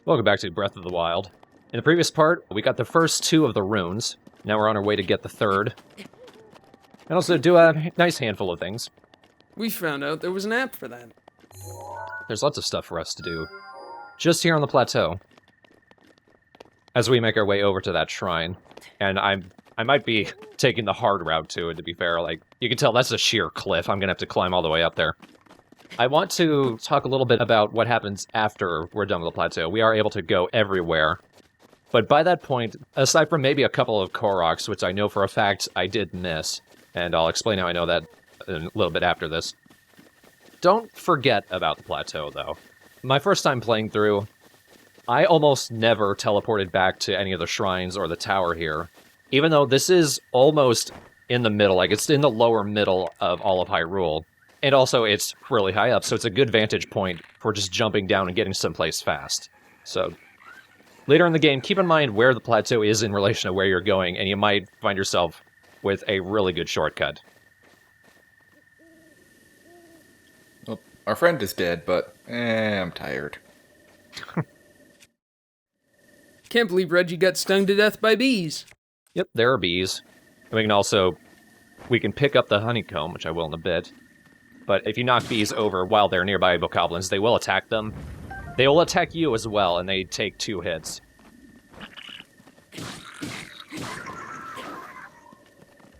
Welcome back to Breath of the Wild. In the previous part, we got the first 2 of the runes. Now we're on our way to get the 3rd. And also do a nice handful of things. We found out there was an app for that. There's lots of stuff for us to do. Just here on the plateau. As we make our way over to that shrine. And I might be taking the hard route to it, to be fair. Like, you can tell that's a sheer cliff. I'm gonna have to climb all the way up there. I want to talk a little bit about what happens after we're done with the plateau. We are able to go everywhere. But by that point, aside from maybe a couple of Koroks, which I know for a fact I did miss, and I'll explain how I know that a little bit after this. Don't forget about the plateau, though. My first time playing through, I almost never teleported back to any of the shrines or the tower here, even though this is almost in the middle, like it's in the lower middle of all of Hyrule. And also, it's really high up, so it's a good vantage point for just jumping down and getting someplace fast. So, later in the game, keep in mind where the plateau is in relation to where you're going, and you might find yourself with a really good shortcut. Well, our friend is dead, but I'm tired. Can't believe Reggie got stung to death by bees. Yep, there are bees. And we can pick up the honeycomb, which I will in a bit. But if you knock bees over while they're nearby bokoblins, they will attack them. They will attack you as well, and they take 2 hits.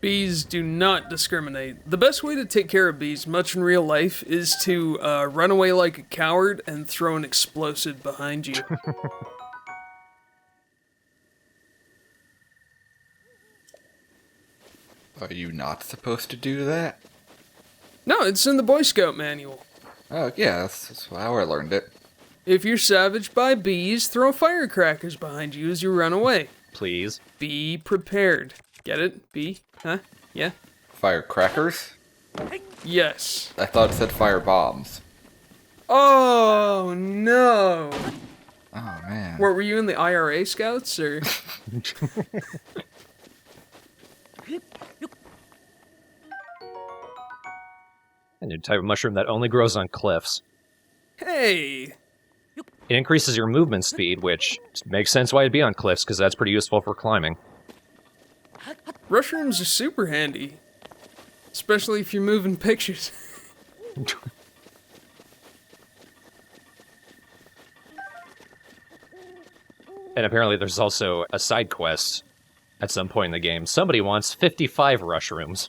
Bees do not discriminate. The best way to take care of bees, much in real life, is to run away like a coward and throw an explosive behind you. Are you not supposed to do that? No, it's in the Boy Scout manual. Oh, yeah, that's how I learned it. If you're savaged by bees, throw firecrackers behind you as you run away. Please. Be prepared. Get it? Bee? Huh? Yeah? Firecrackers? Yes. I thought it said fire bombs. Oh, no. Oh, man. What, were you in the IRA scouts, or? A new type of mushroom that only grows on cliffs. Hey! It increases your movement speed, which makes sense why it'd be on cliffs, because that's pretty useful for climbing. Mushrooms are super handy. Especially if you're moving pictures. And apparently there's also a side quest at some point in the game. Somebody wants 55 rushrooms.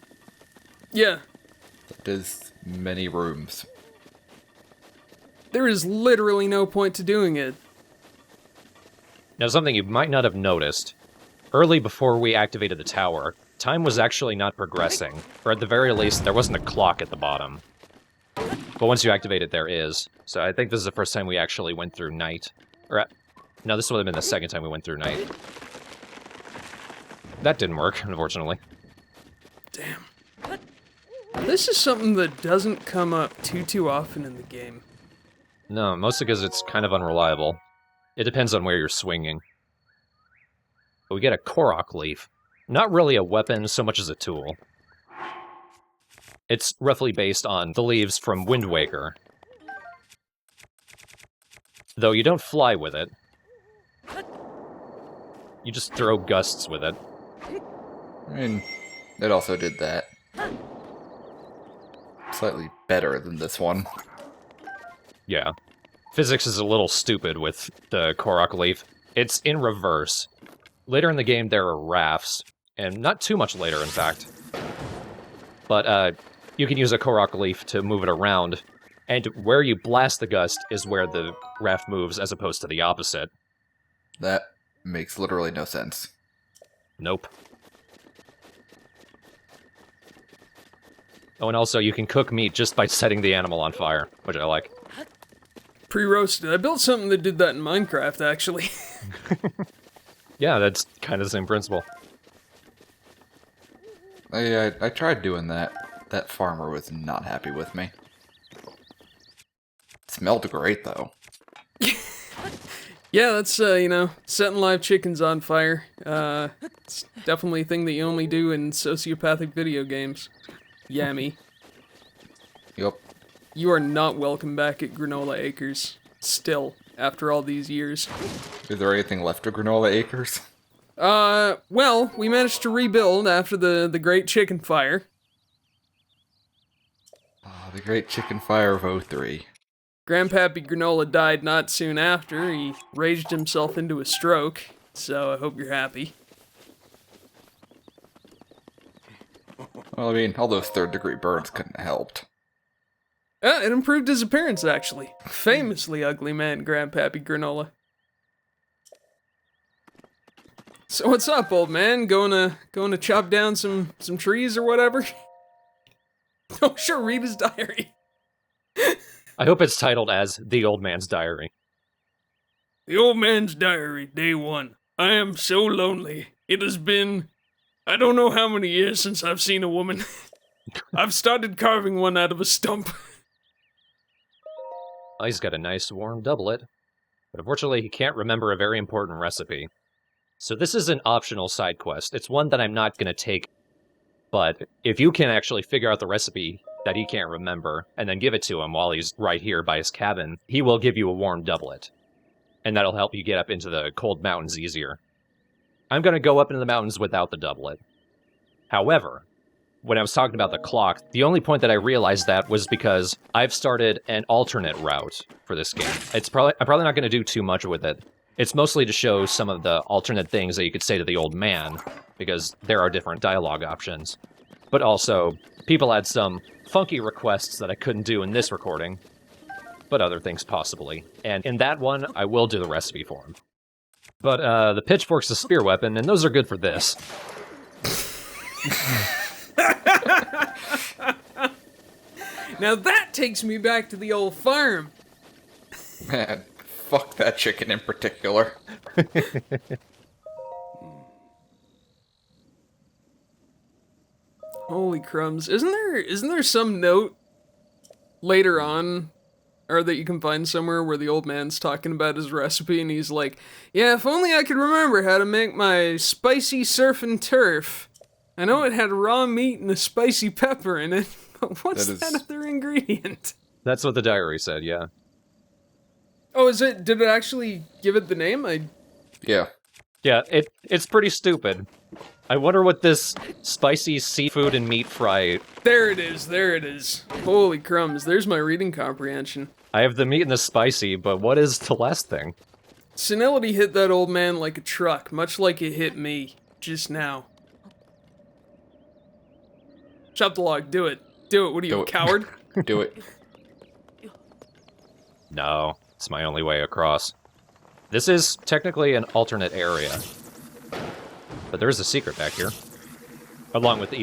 Yeah. That is many rooms. There is literally no point to doing it. Now, something you might not have noticed. Early before we activated the tower, time was actually not progressing. Or at the very least, there wasn't a clock at the bottom. But once you activate it, there is. So I think this is the first time we actually went through night. No, this would have been the second time we went through night. That didn't work, unfortunately. Damn. This is something that doesn't come up too often in the game. No, mostly because it's kind of unreliable. It depends on where you're swinging. But we get a Korok leaf. Not really a weapon so much as a tool. It's roughly based on the leaves from Wind Waker. Though you don't fly with it. You just throw gusts with it. I mean, it also did that. Slightly better than this one. Yeah. Physics is a little stupid with the Korok leaf. It's in reverse. Later in the game, there are rafts. And not too much later, in fact. But, you can use a Korok leaf to move it around. And where you blast the gust is where the raft moves, as opposed to the opposite. That makes literally no sense. Nope. Oh, and also, you can cook meat just by setting the animal on fire, which I like. Pre-roasted. I built something that did that in Minecraft, actually. Yeah, that's kind of the same principle. I tried doing that. That farmer was not happy with me. It smelled great, though. Yeah, that's, setting live chickens on fire. It's definitely a thing that you only do in sociopathic video games. Yummy. Yup. You are not welcome back at Granola Acres. Still. after all these years. Is there anything left of Granola Acres? Well, we managed to rebuild after the Great Chicken Fire. Oh, the Great Chicken Fire of 03. Grandpappy Granola died not soon after. He raged himself into a stroke, so I hope you're happy. Well, I mean, all those third-degree burns couldn't have helped. It improved his appearance, actually. Famously ugly man, Grandpappy Granola. So what's up, old man? Going to chop down some trees or whatever? Oh, sure, read his diary. I hope it's titled as The Old Man's Diary. The old man's diary, day 1. I am so lonely. It has been, I don't know how many years since I've seen a woman. I've started carving one out of a stump. Oh, he's got a nice warm doublet, but unfortunately he can't remember a very important recipe. So this is an optional side quest. It's one that I'm not going to take, but if you can actually figure out the recipe that he can't remember, and then give it to him while he's right here by his cabin, he will give you a warm doublet. And that'll help you get up into the cold mountains easier. I'm going to go up into the mountains without the doublet. However, when I was talking about the clock, the only point that I realized that was because I've started an alternate route for this game. I'm probably not going to do too much with it. It's mostly to show some of the alternate things that you could say to the old man, because there are different dialogue options. But also, people had some funky requests that I couldn't do in this recording, but other things possibly. And in that one, I will do the recipe for him. But the pitchfork's a spear weapon, and those are good for this. Now that takes me back to the old farm. Man, fuck that chicken in particular. Holy crumbs. Isn't there some note later on, or that you can find somewhere, where the old man's talking about his recipe and he's like, yeah, if only I could remember how to make my spicy surf and turf. I know it had raw meat and a spicy pepper in it, but what's that other ingredient? That's what the diary said, yeah. Oh, did it actually give it the name? Yeah. Yeah, it's pretty stupid. I wonder what this spicy seafood and meat fry... There it is. Holy crumbs, there's my reading comprehension. I have the meat and the spicy, but what is the last thing? Senility hit that old man like a truck, much like it hit me just now. Chop the log, do it. What are you, a coward? Do it. No, it's my only way across. This is technically an alternate area. But there is a secret back here. Along with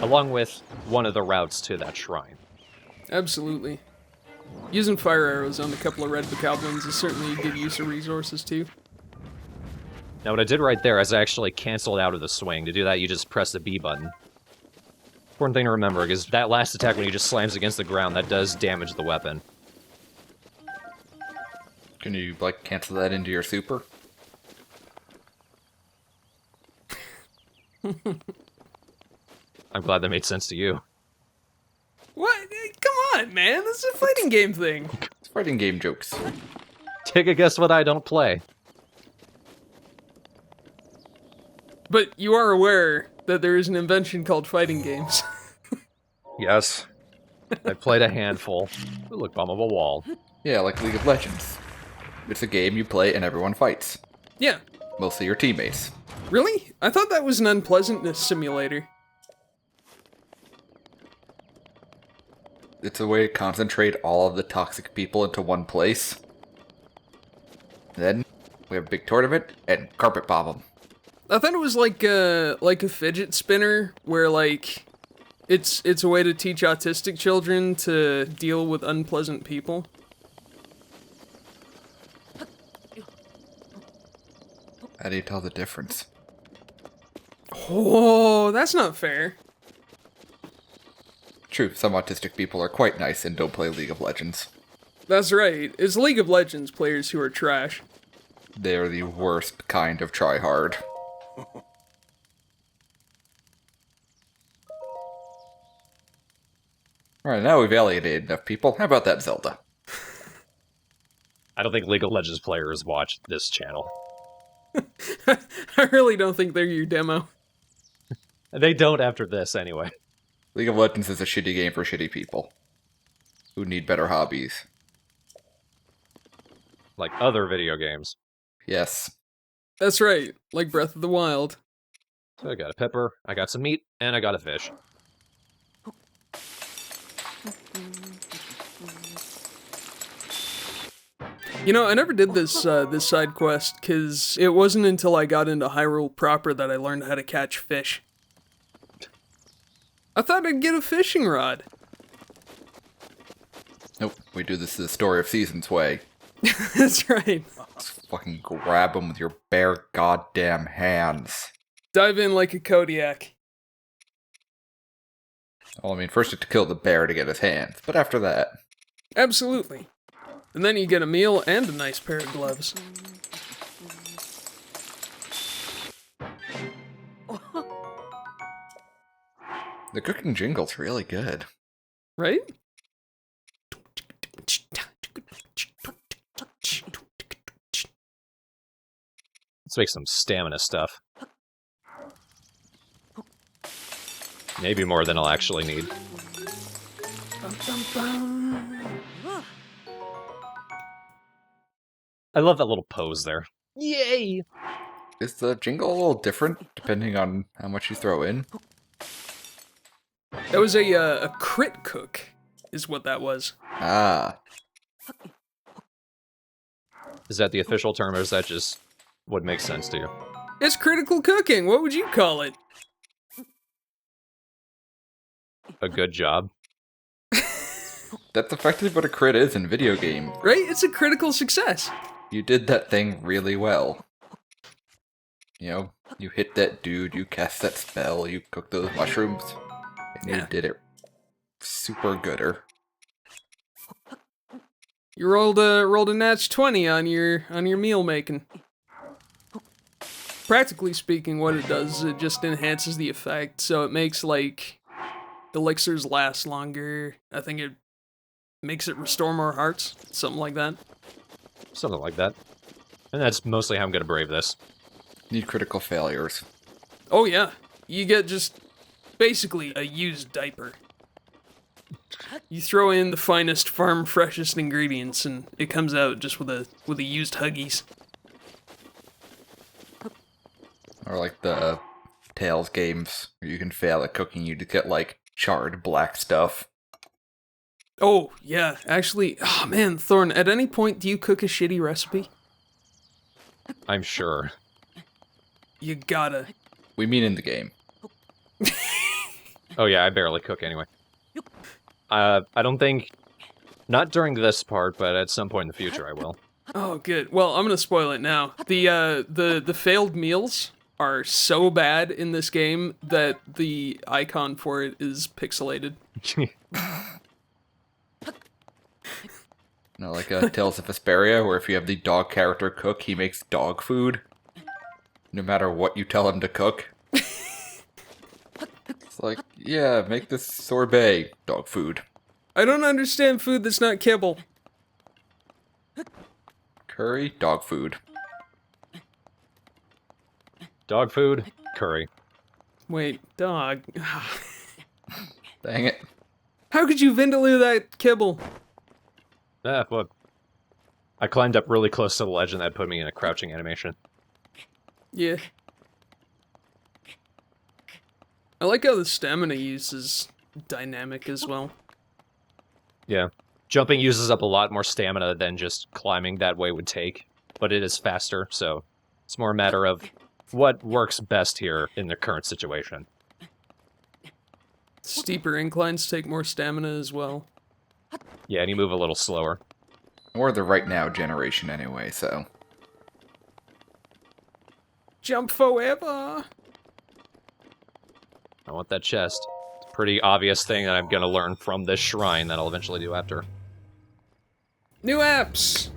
along with one of the routes to that shrine. Absolutely. Using fire arrows on a couple of red bokoblins is certainly a good use of resources too. Now what I did right there is I actually canceled out of the swing. To do that, you just press the B button. Important thing to remember is that last attack when he just slams against the ground, that does damage the weapon. Can you, like, cancel that into your super? I'm glad that made sense to you. What? Come on, man. This is a fighting game thing. It's fighting game jokes. Take a guess what I don't play. But you are aware that there is an invention called fighting games. Yes. I played a handful. Ooh, look, bum of a wall. Yeah, like League of Legends. It's a game you play and everyone fights. Yeah. Mostly your teammates. Really? I thought that was an unpleasantness simulator. It's a way to concentrate all of the toxic people into one place. Then, we have a big tournament and carpet bomb them. I thought it was like a fidget spinner, where like it's a way to teach autistic children to deal with unpleasant people. How do you tell the difference? Oh, that's not fair. True, some autistic people are quite nice and don't play League of Legends. That's right. It's League of Legends players who are trash. They are the worst kind of tryhard. Alright, now we've alienated enough people. How about that Zelda? I don't think League of Legends players watch this channel. I really don't think they're your demo. They don't after this, anyway. League of Legends is a shitty game for shitty people who need better hobbies. Like other video games. Yes. That's right, like Breath of the Wild. So I got a pepper, I got some meat, and I got a fish. You know, I never did this this side quest, because it wasn't until I got into Hyrule proper that I learned how to catch fish. I thought I'd get a fishing rod. Nope, we do this the Story of Seasons way. That's right. Just fucking grab them with your bare goddamn hands. Dive in like a Kodiak. Well, I mean, first you have to kill the bear to get his hands, but after that... Absolutely. And then you get a meal and a nice pair of gloves. The cooking jingle's really good. Right? Let's make some stamina stuff. Maybe more than I'll actually need. I love that little pose there. Yay! Is the jingle a little different depending on how much you throw in? That was a crit cook, is what that was. Ah. Is that the official term, or is that just what makes sense to you? It's critical cooking. What would you call it? A good job. That's effectively what a crit is in video games. Right? It's a critical success. You did that thing really well. You know, you hit that dude, you cast that spell, you cook those mushrooms, and you did it super gooder. You rolled a natch 20 on your meal making. Practically speaking, what it does is it just enhances the effect, so it makes like elixirs last longer. I think it makes it restore more hearts, something like that. Something like that. And that's mostly how I'm gonna brave this. Need critical failures. Oh yeah, you get just basically a used diaper. You throw in the finest, farm freshest ingredients, and it comes out just with a used Huggies. Or like the Tales games, where you can fail at cooking, you just get like charred black stuff. Oh yeah, actually, oh man, Thorn. At any point, do you cook a shitty recipe? I'm sure. You gotta. We mean in the game. Oh yeah, I barely cook anyway. I don't think... Not during this part, but at some point in the future I will. Oh, good. Well, I'm gonna spoil it now. The failed meals are so bad in this game that the icon for it is pixelated. You know, like Tales of Vesperia, where if you have the dog character cook, he makes dog food. No matter what you tell him to cook. It's like, yeah, make this sorbet. Dog food. I don't understand food that's not kibble. Curry. Dog food. Dog food, curry. Wait, dog. Dang it. How could you vindaloo that kibble? Well, I climbed up really close to the ledge and that put me in a crouching animation. Yeah. I like how the stamina use is dynamic as well. Yeah. Jumping uses up a lot more stamina than just climbing that way would take, but it is faster, so it's more a matter of what works best here in the current situation. Steeper inclines take more stamina as well. Yeah, and you move a little slower. Or the right now generation anyway, so. Jump forever! I want that chest. It's a pretty obvious thing that I'm gonna learn from this shrine that I'll eventually do after. New apps!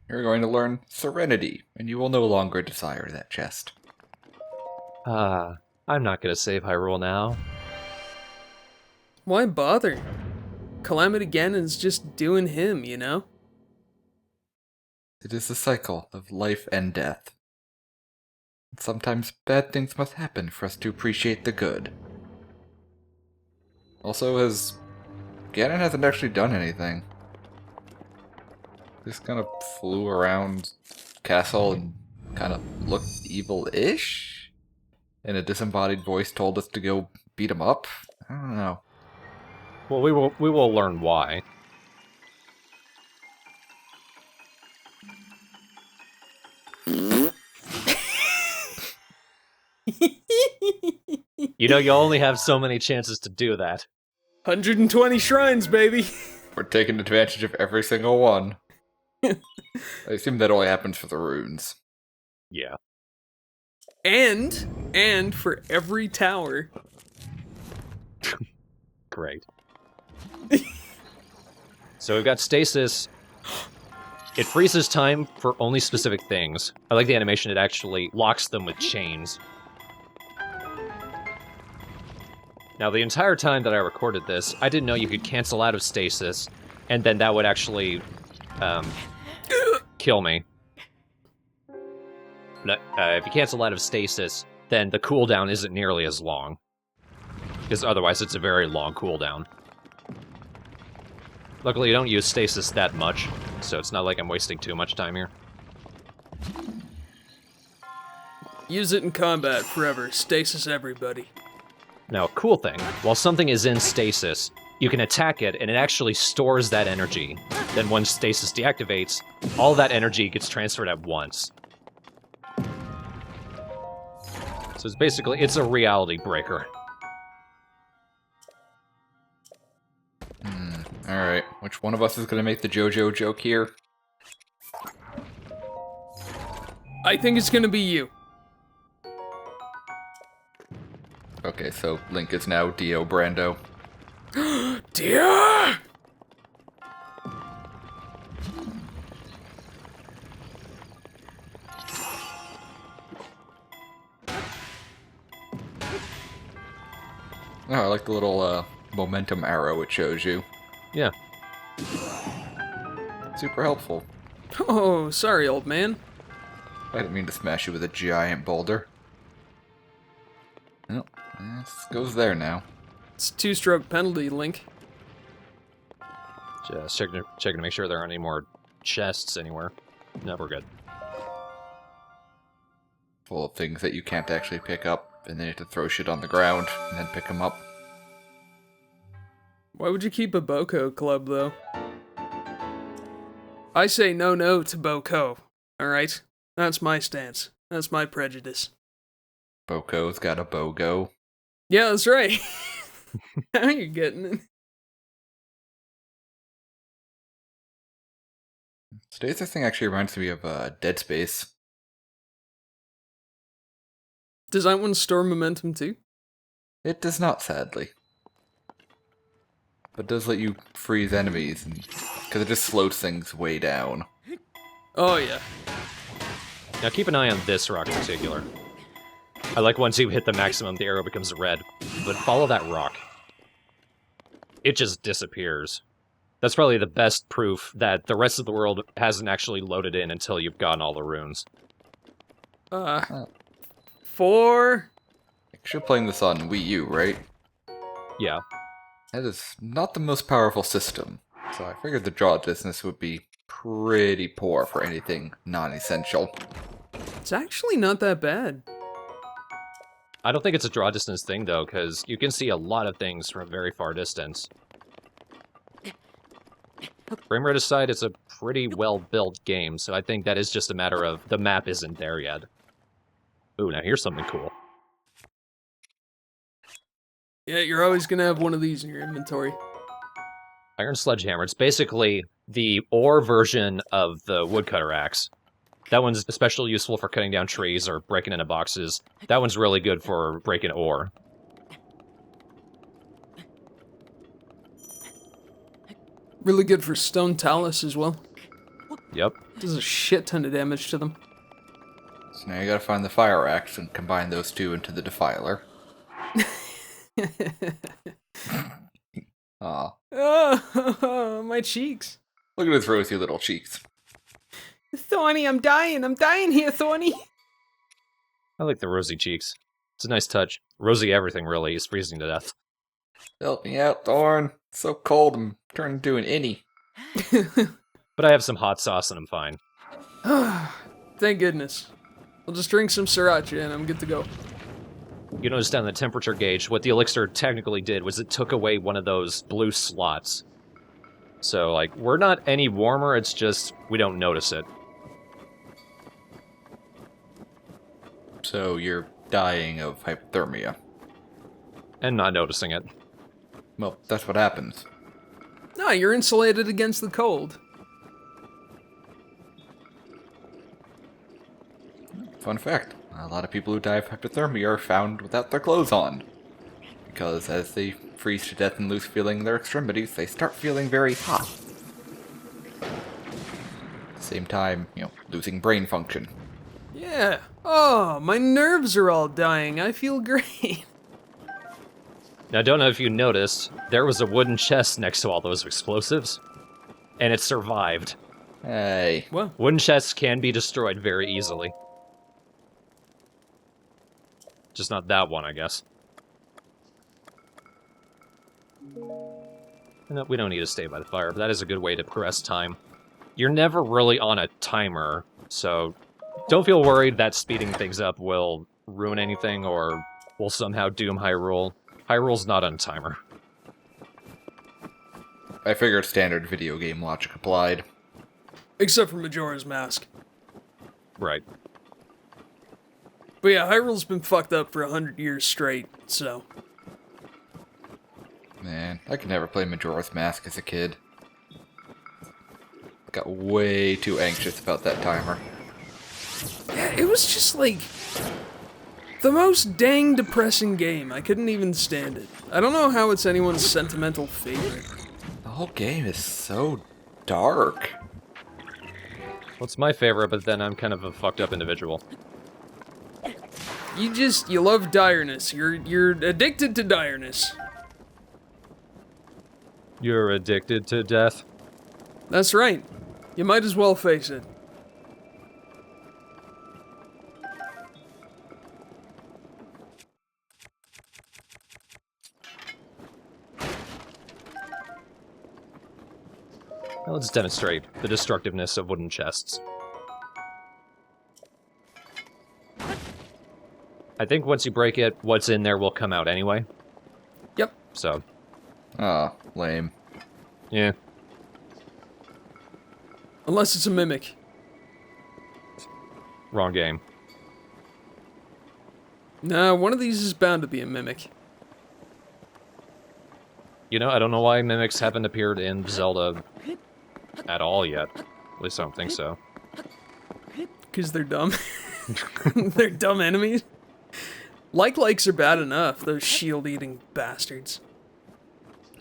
You're going to learn Serenity, and you will no longer desire that chest. I'm not gonna save Hyrule now. Why bother? Calamity Ganon's just doing him, you know? It is the cycle of life and death. Sometimes bad things must happen for us to appreciate the good. Also, Ganon hasn't actually done anything. Just kind of flew around castle and kind of looked evil-ish? And a disembodied voice told us to go beat him up? I don't know. Well, we will learn why. You know, you only have so many chances to do that. 120 shrines, baby. We're taking advantage of every single one. I assume that only happens for the runes. Yeah. And for every tower. Great. So we've got Stasis. It freezes time for only specific things. I like the animation, it actually locks them with chains. Now, the entire time that I recorded this, I didn't know you could cancel out of Stasis, and then that would actually, kill me. But, if you cancel out of Stasis, then the cooldown isn't nearly as long. Because otherwise it's a very long cooldown. Luckily, you don't use Stasis that much, so it's not like I'm wasting too much time here. Use it in combat forever. Stasis everybody. Now, a cool thing, while something is in Stasis, you can attack it, and it actually stores that energy. Then when Stasis deactivates, all that energy gets transferred at once. So it's basically, it's a reality breaker. Alright, which one of us is going to make the JoJo joke here? I think it's gonna be you. Okay, so Link is now Dio Brando. Dear! Oh, I like the little momentum arrow it shows you. Yeah. Super helpful. Oh, sorry, old man. I didn't mean to smash you with a giant boulder. Well, this goes there now. It's 2-stroke penalty, Link. Just checking to make sure there aren't any more chests anywhere. No, we're good. Full of things that you can't actually pick up, and then you have to throw shit on the ground, and then pick them up. Why would you keep a Boko club, though? I say no to Boko, alright? That's my stance. That's my prejudice. Boko's got a BOGO. Yeah, that's right. Now you're getting it. Stasis thing actually reminds me of Dead Space. Does that one store momentum too? It does not, sadly. But does let you freeze enemies, because it just slows things way down. Oh, yeah. Now keep an eye on this rock in particular. I like once you hit the maximum, the arrow becomes red. But follow that rock. It just disappears. That's probably the best proof that the rest of the world hasn't actually loaded in until you've gotten all the runes. 4. You're playing this on Wii U, right? Yeah. That is not the most powerful system, so I figured the draw distance would be pretty poor for anything non-essential. It's actually not that bad. I don't think it's a draw distance thing, though, because you can see a lot of things from a very far distance. Frame rate aside, it's a pretty well-built game, so I think that is just a matter of the map isn't there yet. Ooh, now here's something cool. Yeah, you're always gonna have one of these in your inventory. Iron Sledgehammer. It's basically the ore version of the woodcutter axe. That one's especially useful for cutting down trees or breaking into boxes. That one's really good for breaking ore. Really good for stone talus as well. Yep. Does a shit ton of damage to them. So now you gotta find the fire axe and combine those two into the defiler. Aw. Oh, my cheeks. Look at his rosy little cheeks. Thorny, I'm dying here, Thorny. I like the rosy cheeks. It's a nice touch. Rosy everything, really. He's freezing to death. Help me out, Thorn. It's so cold, I'm turning into an innie. But I have some hot sauce and I'm fine. Thank goodness. I'll just drink some sriracha and I'm good to go. You notice down the temperature gauge, what the elixir technically did was it took away one of those blue slots. So, like, we're not any warmer, it's just we don't notice it. So you're dying of hypothermia. And not noticing it. Well, that's what happens. No, you're insulated against the cold. Fun fact, a lot of people who die of hypothermia are found without their clothes on. Because as they freeze to death and lose feeling in their extremities, they start feeling very hot. At the same time, losing brain function. Yeah. Oh, my nerves are all dying. I feel great. Now, I don't know if you noticed, there was a wooden chest next to all those explosives, and it survived. Hey. Well, Wooden chests can be destroyed very easily. Just not that one, I guess. No, we don't need to stay by the fire, but that is a good way to progress time. You're never really on a timer, so don't feel worried that speeding things up will ruin anything or will somehow doom Hyrule. Hyrule's not on a timer. I figured standard video game logic applied. except for Majora's Mask. Right. But yeah, Hyrule's been fucked up for 100 years straight, so... Man, I could never play Majora's Mask as a kid. Got way too anxious about that timer. Yeah, it was just like... the most dang depressing game. I couldn't even stand it. I don't know how it's anyone's sentimental favorite. The whole game is so dark. Well, it's my favorite, but then I'm kind of a fucked up individual. You love direness. You're addicted to direness. You're addicted to death? That's right. You might as well face it. Now let's demonstrate the destructiveness of wooden chests. I think once you break it, what's in there will come out anyway. Yep. So, Ah, lame. yeah. Unless it's a mimic. Wrong game. Nah, one of these is bound to be a mimic. You know, I don't know why mimics haven't appeared in Zelda at all yet. At least I don't think so. Because they're dumb. They're dumb enemies. Likes are bad enough, those shield-eating bastards.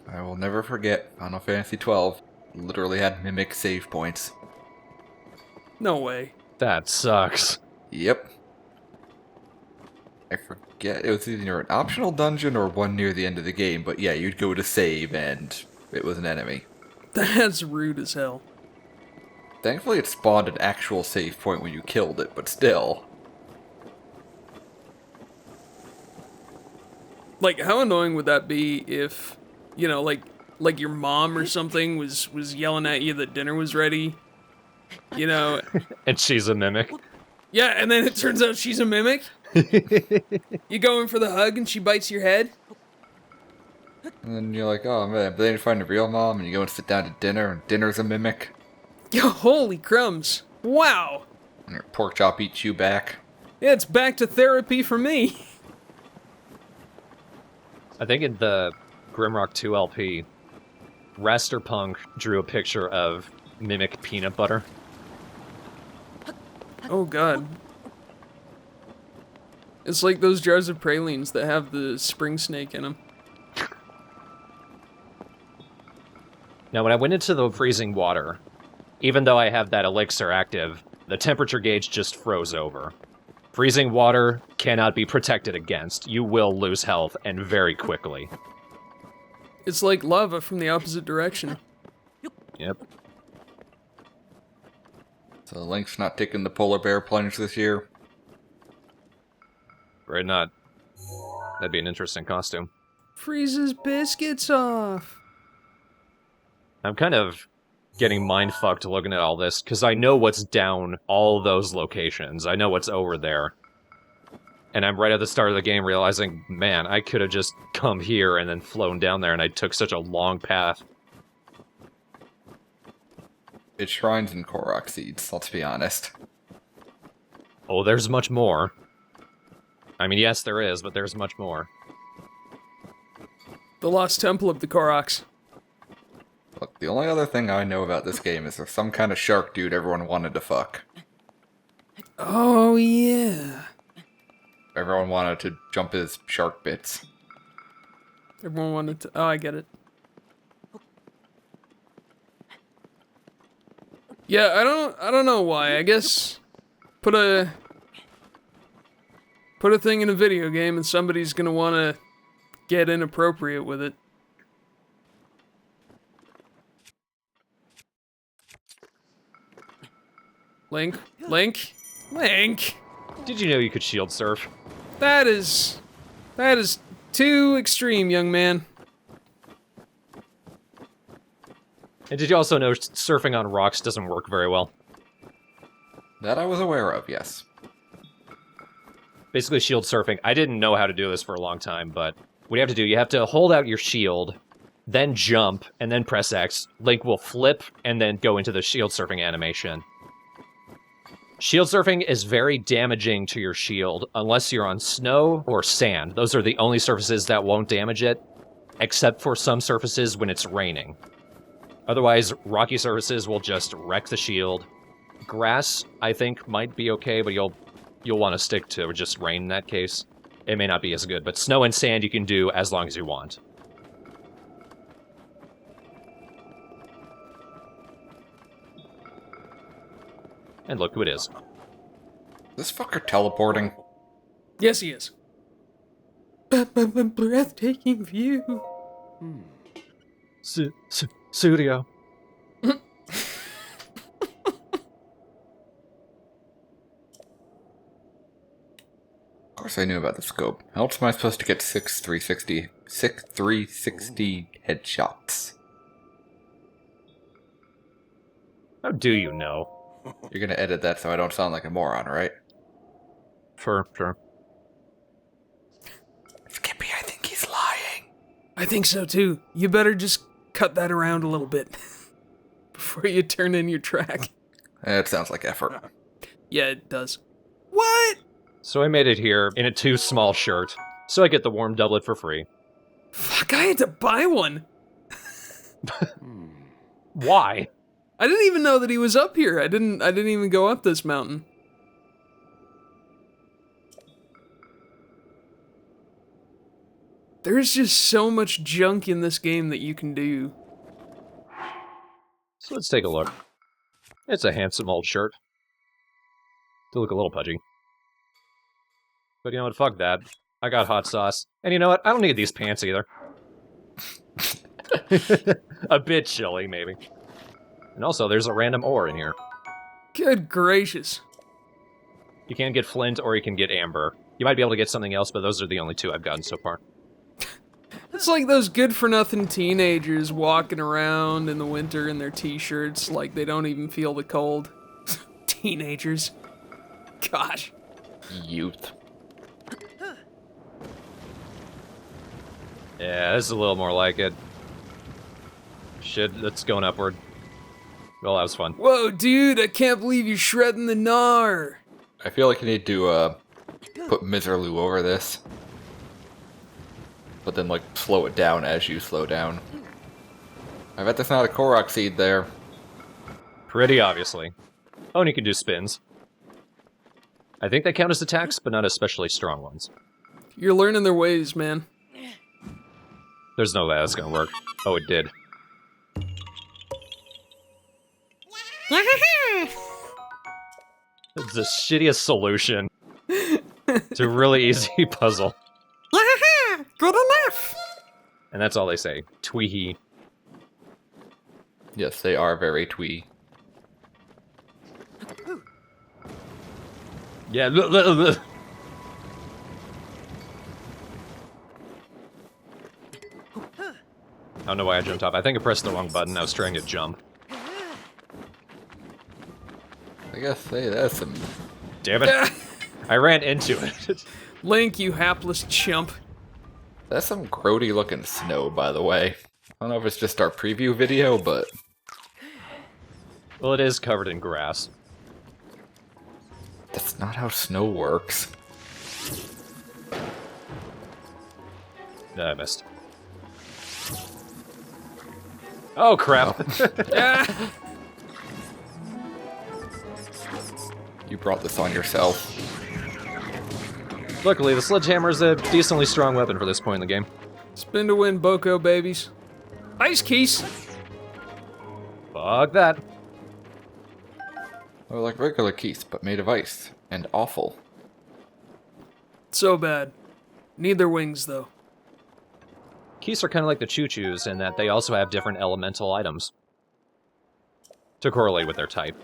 I will never forget Final Fantasy XII. Literally had mimic save points. No way. That sucks. Yep. I forget, it was either an optional dungeon or one near the end of the game, but yeah, you'd go to save and it was an enemy. That's rude as hell. Thankfully it spawned an actual save point when you killed it, but still. Like, how annoying would that be if, you know, like your mom or something was yelling at you that dinner was ready? You know? And she's a mimic. Yeah, and then it turns out she's a mimic? You go in for the hug and she bites your head? And then you're like, oh man, but then you find a real mom and you go and sit down to dinner and dinner's a mimic. Yo, holy crumbs. Wow. And your pork chop eats you back. Yeah, it's back to therapy for me. I think in the Grimrock 2 LP, Rasterpunk drew a picture of mimic peanut butter. Oh god. It's like those jars of pralines that have the spring snake in them. Now, when I went into the freezing water, even though I have that elixir active, the temperature gauge just froze over. Freezing water cannot be protected against. You will lose health, and very quickly. It's like lava from the opposite direction. Yep. So Link's not taking the polar bear plunge this year. Right, not. That'd be an interesting costume. Freezes biscuits off. I'm kind of getting mind-fucked looking at all this, because I know what's down all those locations. I know what's over there. And I'm right at the start of the game realizing, man, I could have just come here and then flown down there, and I took such a long path. It's shrines and Korok seeds, let's be honest. Oh, there's much more. I mean, yes, there is, but there's much more. The Lost Temple of the Koroks. Look, the only other thing I know about this game is there's some kind of shark dude everyone wanted to fuck. Oh, yeah. Everyone wanted to jump his shark bits. Everyone wanted to... Oh, I get it. Yeah, I don't know why. I guess put a thing in a video game and somebody's gonna want to get inappropriate with it. Link. Did you know you could shield surf? That is too extreme, young man. And did you also know surfing on rocks doesn't work very well? That I was aware of, yes. Basically, shield surfing. I didn't know how to do this for a long time, but what you have to do, you have to hold out your shield, then jump, and then press X. Link will flip, and then go into the shield surfing animation. Shield surfing is very damaging to your shield, unless you're on snow or sand. Those are the only surfaces that won't damage it, except for some surfaces when it's raining. Otherwise, rocky surfaces will just wreck the shield. Grass, I think, might be okay, but you'll want to stick to just rain in that case. It may not be as good, but snow and sand you can do as long as you want. And look who it is. This fucker teleporting? Yes, he is. Breathtaking view. Studio. Of course I knew about the scope. How else am I supposed to get 360 headshots? How do you know? You're gonna edit that so I don't sound like a moron, right? Sure. Skippy, I think he's lying. I think so too. You better just cut that around a little bit before you turn in your track. It sounds like effort. Yeah, it does. What? So I made it here in a too small shirt, so I get the warm doublet for free. Fuck, I had to buy one. Why? I didn't even know that he was up here. I didn't even go up this mountain. There's just so much junk in this game that you can do. So let's take a look. It's a handsome old shirt. To look a little pudgy. But you know what, fuck that. I got hot sauce. And you know what, I don't need these pants either. A bit chilly, maybe. And also, there's a random ore in here. Good gracious. You can get flint or you can get amber. You might be able to get something else, but those are the only two I've gotten so far. It's like those good-for-nothing teenagers walking around in the winter in their t-shirts like they don't even feel the cold. Teenagers. Gosh. Youth. Yeah, this is a little more like it. Shit, that's going upward. Well, that was fun. Whoa, dude, I can't believe you're shredding the gnar. I feel like you need to, put Miserloo over this. But then, like, slow it down as you slow down. I bet there's not a Korok seed there. Pretty obviously. Oh, and you can do spins. I think they count as attacks, but not especially strong ones. You're learning their ways, man. There's no way that's gonna work. Oh, it did. It's the shittiest solution to a really easy puzzle. Good enough. And that's all they say. Tweehee. Yes, they are very twee. Yeah. I don't know why I jumped off. I think I pressed the wrong button. I was trying to jump. I gotta say, that's some... Damn it. I ran into it. Link, you hapless chump. That's some grody looking snow, by the way. I don't know if it's just our preview video, but... Well, it is covered in grass. That's not how snow works. No, I missed. Oh, crap. Ah! You brought this on yourself. Luckily, the sledgehammer is a decently strong weapon for this point in the game. Spin to win, Boko babies. Ice keys. Fuck that. They're like regular keys, but made of ice. And awful. So bad. Need their wings, though. Keys are kind of like the choo-choos in that they also have different elemental items to correlate with their type.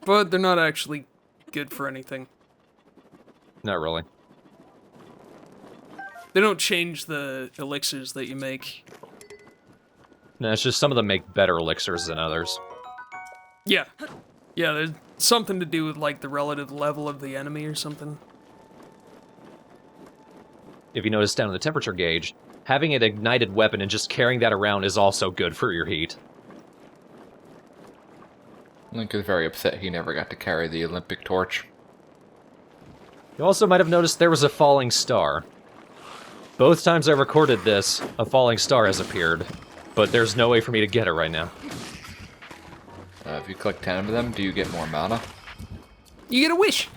But they're not actually good for anything. Not really. They don't change the elixirs that you make. No, it's just some of them make better elixirs than others. Yeah. Yeah, there's something to do with, like, the relative level of the enemy or something. If you notice down in the temperature gauge, having an ignited weapon and just carrying that around is also good for your heat. Link is very upset he never got to carry the Olympic torch. You also might have noticed there was a falling star. Both times I recorded this, a falling star has appeared, but there's no way for me to get it right now. If you collect 10 of them, do you get more mana? You get a wish!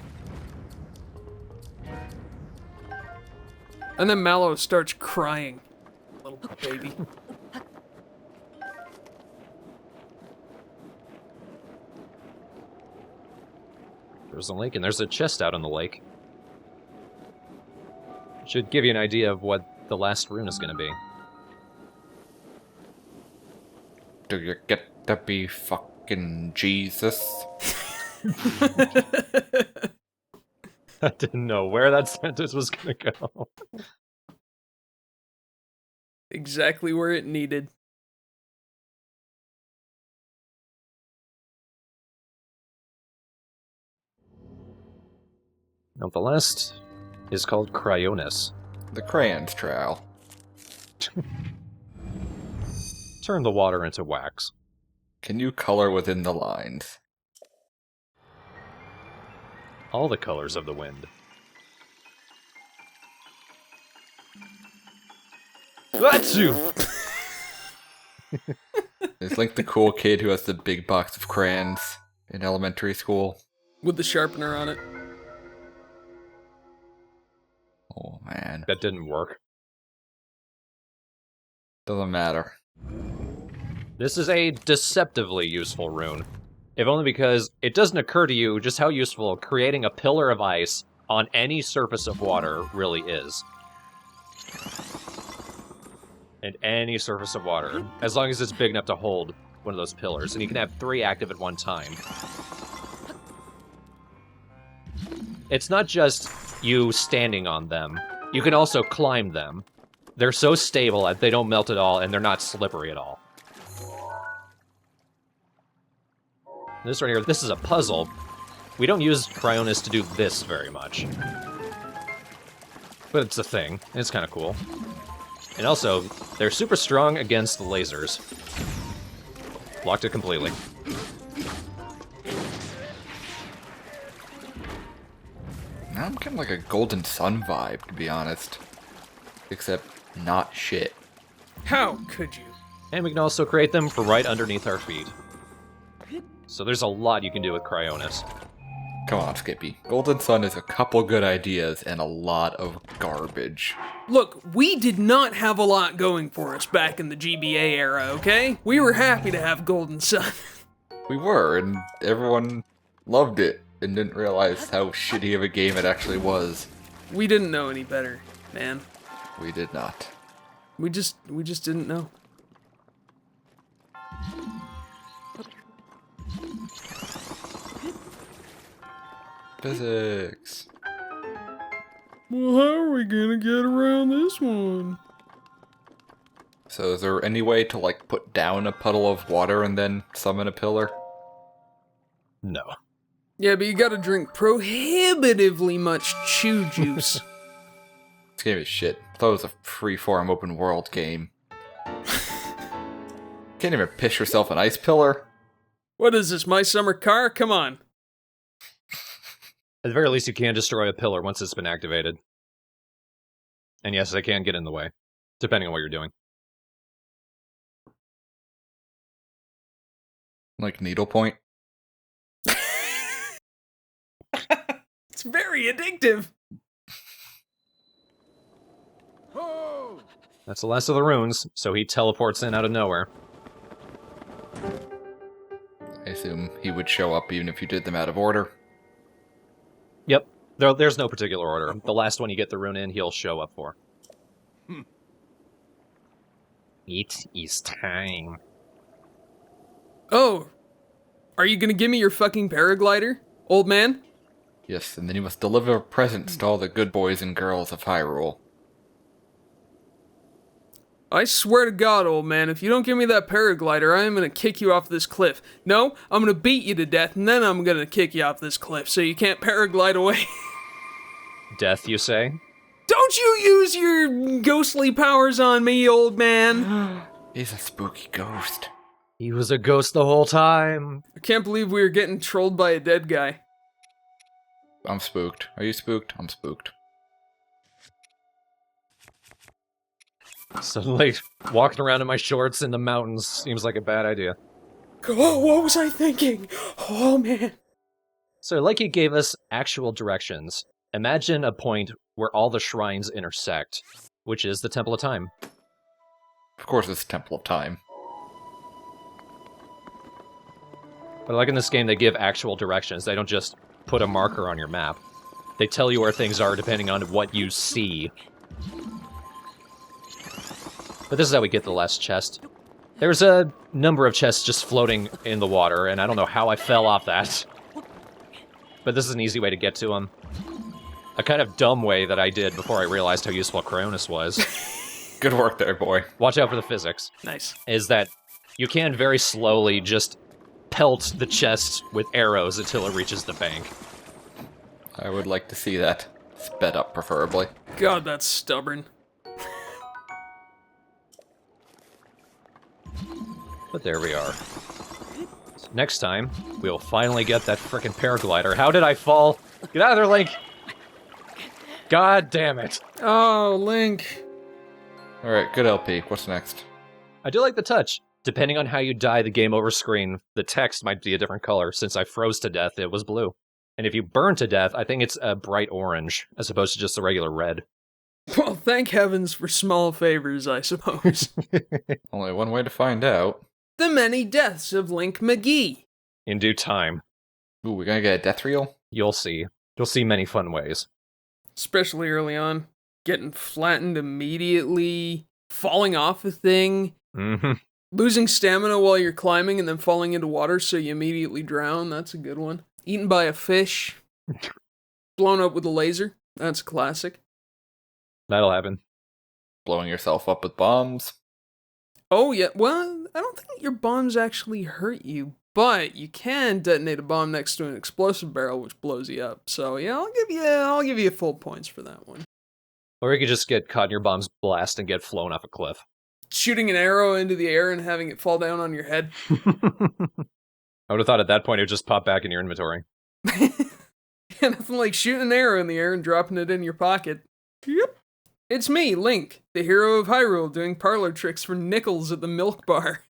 And then Mallow starts crying. Little baby. There's a lake, and there's a chest out on the lake. Should give you an idea of what the last rune is going to be. Do you get to be fucking Jesus? I didn't know where that sentence was going to go. Exactly where it needed. Now, the last is called Cryonis. The crayons trial. Turn the water into wax. Can you color within the lines? All the colors of the wind. Achoo! Is Link the cool kid who has the big box of crayons in elementary school? With the sharpener on it. Oh man. That didn't work. Doesn't matter. This is a deceptively useful rune. If only because it doesn't occur to you just how useful creating a pillar of ice on any surface of water really is. And any surface of water, as long as it's big enough to hold one of those pillars, and you can have 3 active at one time. It's not just you standing on them. You can also climb them. They're so stable that they don't melt at all, and they're not slippery at all. This right here, this is a puzzle. We don't use Cryonis to do this very much. But it's a thing, and it's kind of cool. And also, they're super strong against the lasers. Blocked it completely. Now I'm getting like a Golden Sun vibe, to be honest. Except not shit. How could you? And we can also create them for right underneath our feet. So there's a lot you can do with Cryonis. Come on, Skippy. Golden Sun is a couple good ideas and a lot of garbage. Look, we did not have a lot going for us back in the GBA era, okay? We were happy to have Golden Sun. We were, and everyone loved it and didn't realize how shitty of a game it actually was. We didn't know any better, man. We did not. We just didn't know. Physics. Well, how are we gonna get around this one? So is there any way to, like, put down a puddle of water and then summon a pillar? No. Yeah, but you gotta drink prohibitively much chew juice. This game is shit. I thought it was a free-form open world game. Can't even piss yourself an ice pillar? What is this, my summer car? Come on. At the very least, you can destroy a pillar once it's been activated. And yes, they can get in the way, depending on what you're doing. Like needlepoint? It's very addictive. That's the last of the runes, so he teleports in out of nowhere. I assume he would show up even if you did them out of order. Yep, there's no particular order. The last one you get the rune in, he'll show up for. It is time. Oh, are you gonna give me your fucking paraglider, old man? Yes, and then you must deliver presents to all the good boys and girls of Hyrule. I swear to God, old man, if you don't give me that paraglider, I am gonna kick you off this cliff. No, I'm gonna beat you to death, and then I'm gonna kick you off this cliff so you can't paraglide away. Death, you say? Don't you use your ghostly powers on me, old man. He's a spooky ghost. He was a ghost the whole time. I can't believe we were getting trolled by a dead guy. I'm spooked. Are you spooked? I'm spooked. So, like, walking around in my shorts in the mountains seems like a bad idea. Oh, what was I thinking? Oh, man. So, like he gave us actual directions. Imagine a point where all the shrines intersect, which is the Temple of Time. Of course it's Temple of Time. But like in this game, they give actual directions. They don't just put a marker on your map. They tell you where things are depending on what you see. But this is how we get the last chest. There's a number of chests just floating in the water, and I don't know how I fell off that. But this is an easy way to get to them. A kind of dumb way that I did before I realized how useful Cryonis was. Good work there, boy. Watch out for the physics. Nice. Is that you can very slowly just pelt the chest with arrows until it reaches the bank. I would like to see that. Sped up, preferably. God, that's stubborn. But there we are. So next time, we'll finally get that frickin' paraglider. How did I fall? Get out of there, Link! God damn it. Oh, Link. Alright, good LP. What's next? I do like the touch. Depending on how you die the game over screen, the text might be a different color. Since I froze to death, it was blue. And if you burn to death, I think it's a bright orange, as opposed to just the regular red. Well, thank heavens for small favors, I suppose. Only one way to find out. The many deaths of Link McGee. In due time, Ooh, we're gonna get a death reel? you'll see. You'll see many fun ways. Especially early on. Getting flattened immediately. Falling off a thing. Mm-hmm. Losing stamina while you're climbing and then falling into water so you immediately drown. That's a good one. Eaten by a fish. Blown up with a laser. That's a classic. That'll happen. Blowing yourself up with bombs? Oh, yeah. Well, I don't think your bombs actually hurt you, but you can detonate a bomb next to an explosive barrel, which blows you up. So, yeah, I'll give you full points for that one. Or you could just get caught in your bomb's blast and get flown off a cliff. Shooting an arrow into the air and having it fall down on your head. I would have thought at that point it would just pop back in your inventory. Yeah, nothing like shooting an arrow in the air and dropping it in your pocket. Yep. It's me, Link, the hero of Hyrule, doing parlor tricks for nickels at the milk bar.